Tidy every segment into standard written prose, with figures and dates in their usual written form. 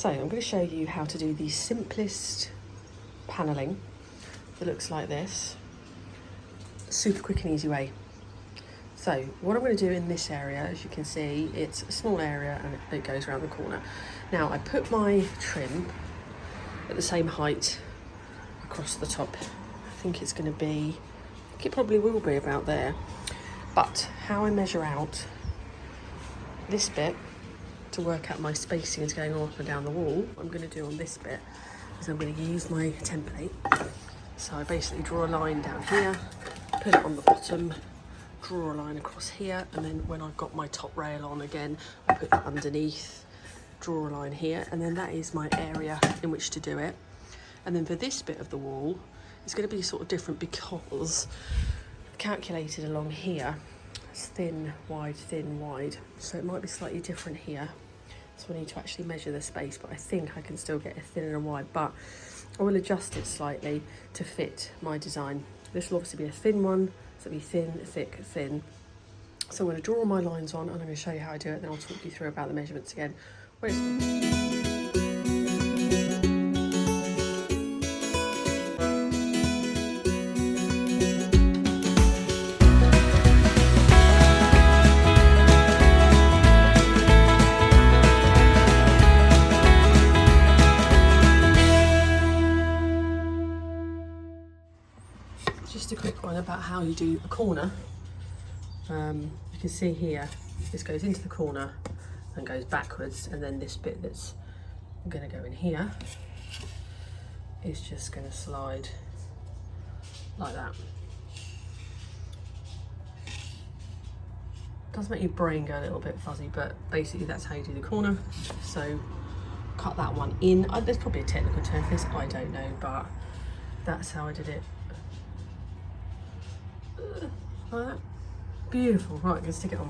So I'm going to show you how to do the simplest panelling that looks like this. Super quick and easy way. So what I'm going to do in this area, as you can see, it's a small area and it goes around the corner. Now I put my trim at the same height across the top. I think it's going to be, I think it probably will be about there. But how I measure out this bit to work out my spacing is going up and down the wall. What I'm going to do on this bit is I'm going to use my template. So I basically draw a line down here, put it on the bottom, draw a line across here, and then when I've got my top rail on again, I put that underneath, draw a line here, and then that is my area in which to do it. And then for this bit of the wall, it's going to be sort of different because I've calculated along here, it's thin, wide, so it might be slightly different here. So I need to actually measure the space, but I think I can still get a thinner and wide, but I will adjust it slightly to fit my design. This will obviously be a thin one, so it'll be thin, thick, thin. So I'm going to draw all my lines on and I'm going to show you how I do it, then I'll talk you through about the measurements again. Just a quick one about how you do a corner. You can see here, this goes into the corner and goes backwards, and then this bit that's going to go in here is just going to slide like that. Does make your brain go a little bit fuzzy, but basically that's how you do the corner. So cut that one in. There's probably a technical term for this, I don't know, but that's how I did it. Like that. Beautiful. Right, let's stick it on.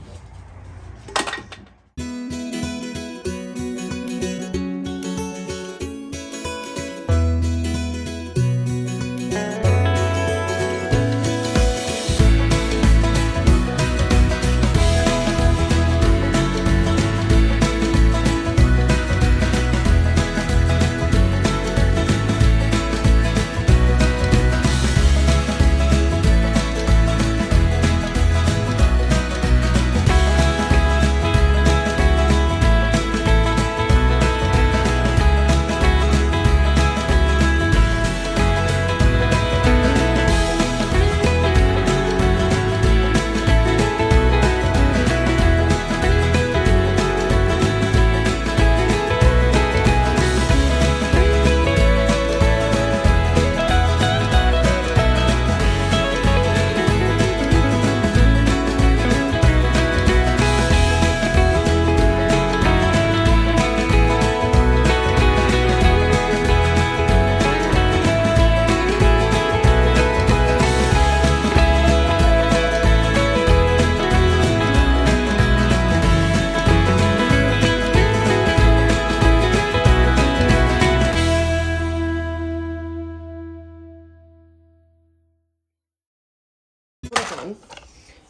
What I've done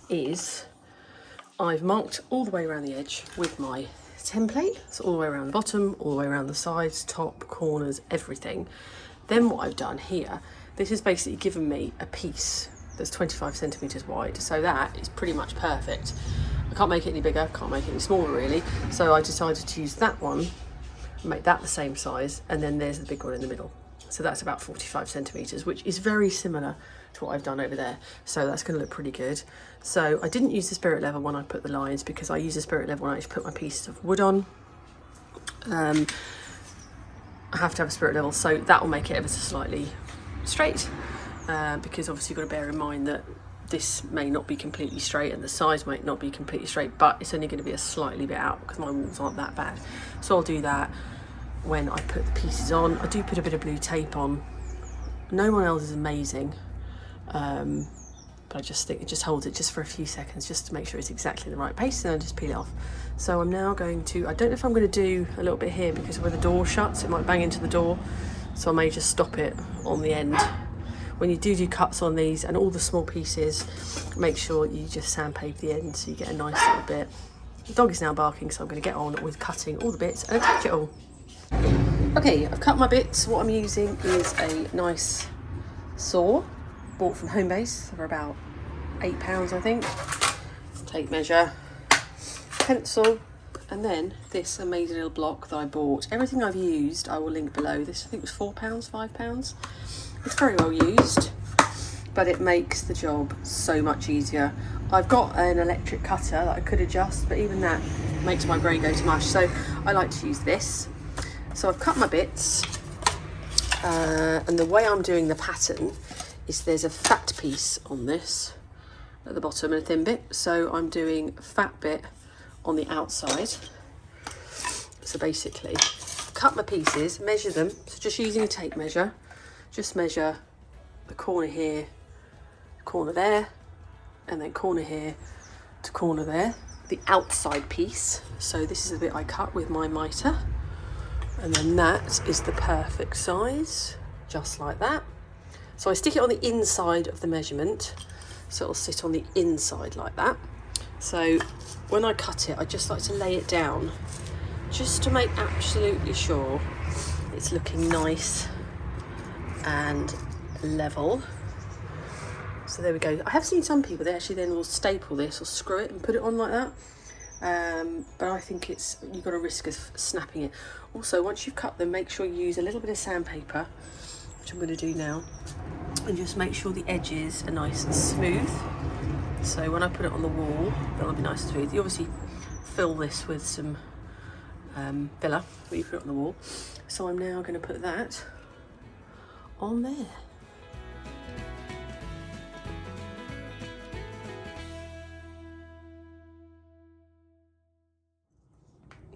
is I've marked all the way around the edge with my template, so all the way around the bottom, all the way around the sides, top, corners, everything. Then what I've done here, this has basically given me a piece that's 25 centimetres wide, so that is pretty much perfect. I can't make it any bigger, can't make it any smaller really, so I decided to use that one, make that the same size, and then there's the big one in the middle. So that's about 45 centimetres, which is very similar to what I've done over there. So that's going to look pretty good. So I didn't use the spirit level when I put the lines, because I use the spirit level when I actually put my pieces of wood on. I have to have a spirit level, so that will make it ever so slightly straight, because obviously you've got to bear in mind that this may not be completely straight and the sides might not be completely straight, but it's only going to be a slightly bit out because my walls aren't that bad. So I'll do that when I put the pieces on. I do put a bit of blue tape on. No one else is amazing, but I just think it just holds it just for a few seconds just to make sure it's exactly the right pace, and then I just peel it off. So I'm now going to, I don't know if I'm going to do a little bit here because where the door shuts it might bang into the door, so I may just stop it on the end. When you do cuts on these and all the small pieces, make sure you just sandpaper the end so you get a nice little bit. The dog is now barking, so I'm going to get on with cutting all the bits and attach it all. Okay, I've cut my bits. What I'm using is a nice saw, bought from Homebase for about £8, I think. Tape measure, pencil, and then this amazing little block that I bought. Everything I've used I will link below. This I think was £4, £5. It's very well used, but it makes the job so much easier. I've got an electric cutter that I could adjust, but even that makes my brain go to mush, so I like to use this. So I've cut my bits, and the way I'm doing the pattern is there's a fat piece on this at the bottom and a thin bit, so I'm doing a fat bit on the outside. So basically, cut my pieces, measure them, so just using a tape measure, just measure the corner here, corner there, and then corner here to corner there, the outside piece. So this is the bit I cut with my mitre, and then that is the perfect size, just like that. So I stick it on the inside of the measurement, so it'll sit on the inside like that. So when I cut it, I just like to lay it down just to make absolutely sure it's looking nice and level. So there we go. I have seen some people, they actually then will staple this or screw it and put it on like that. But I think you've got a risk of snapping it. Also, once you've cut them, make sure you use a little bit of sandpaper, which I'm going to do now, and just make sure the edges are nice and smooth. So when I put it on the wall, that'll be nice and smooth. You obviously fill this with some filler when you put it on the wall. So I'm now going to put that on there.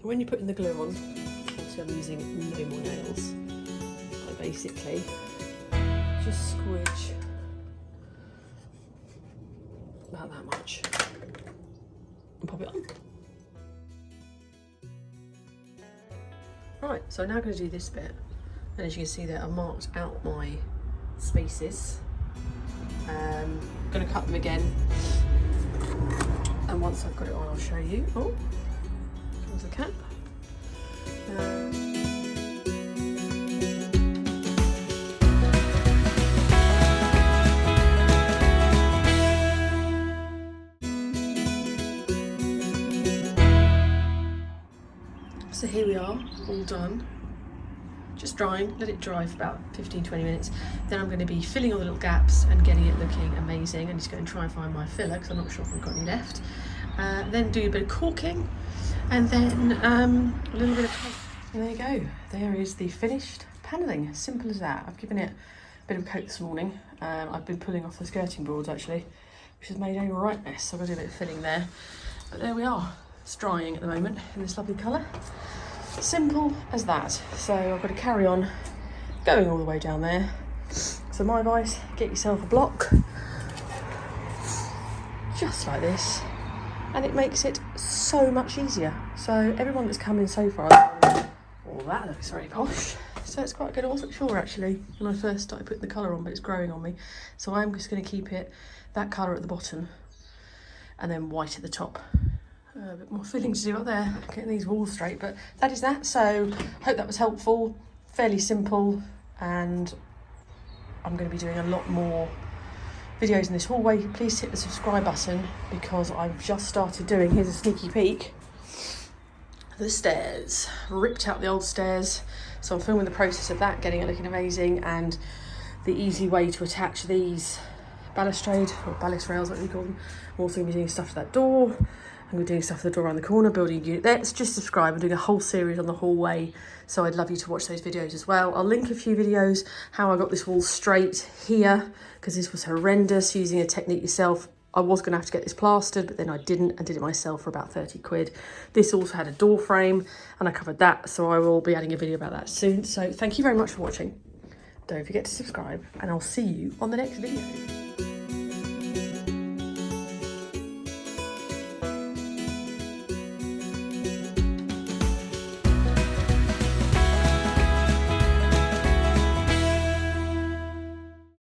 When you're putting the glue on, obviously I'm using no more nails. I basically just squidge about that much and pop it on. Right, so I'm now going to do this bit, and as you can see there, I've marked out my spaces. I'm going to cut them again, and once I've got it on, I'll show you. Oh, comes the cap. So here we are, all done. Just drying, let it dry for about 15-20 minutes. Then I'm going to be filling all the little gaps and getting it looking amazing. I'm just going to try and find my filler because I'm not sure if I've got any left. Then do a bit of caulking, and then a little bit of coat. And there you go. There is the finished panelling. Simple as that. I've given it a bit of a coat this morning. I've been pulling off the skirting boards actually, which has made a right mess. So I've got to do a bit of filling there. But there we are. It's drying at the moment in this lovely colour. Simple as that. So I've got to carry on going all the way down there. So my advice, get yourself a block, just like this, and it makes it so much easier. So everyone that's come in so far, oh, that looks very posh. So it's quite good. I wasn't sure actually when I first started putting the colour on, but it's growing on me. So I'm just going to keep it that colour at the bottom and then white at the top. A bit more filling to do up there, getting these walls straight, but that is that. So hope that was helpful, fairly simple, and I'm going to be doing a lot more videos in this hallway. Please hit the subscribe button because I've just started doing, here's a sneaky peek, the stairs. Ripped out the old stairs, so I'm filming the process of that, getting it looking amazing, and the easy way to attach these balustrade or ballast rails, what we call them. I'm also going to be doing stuff to that door. I'm doing stuff for the door around the corner, building a unit there. Just subscribe. I'm doing a whole series on the hallway, so I'd love you to watch those videos as well. I'll link a few videos how I got this wall straight here, because this was horrendous using a technique yourself. I was going to have to get this plastered, but then I didn't and did it myself for about 30 quid. This also had a door frame and I covered that, so I will be adding a video about that soon. So thank you very much for watching. Don't forget to subscribe, and I'll see you on the next video.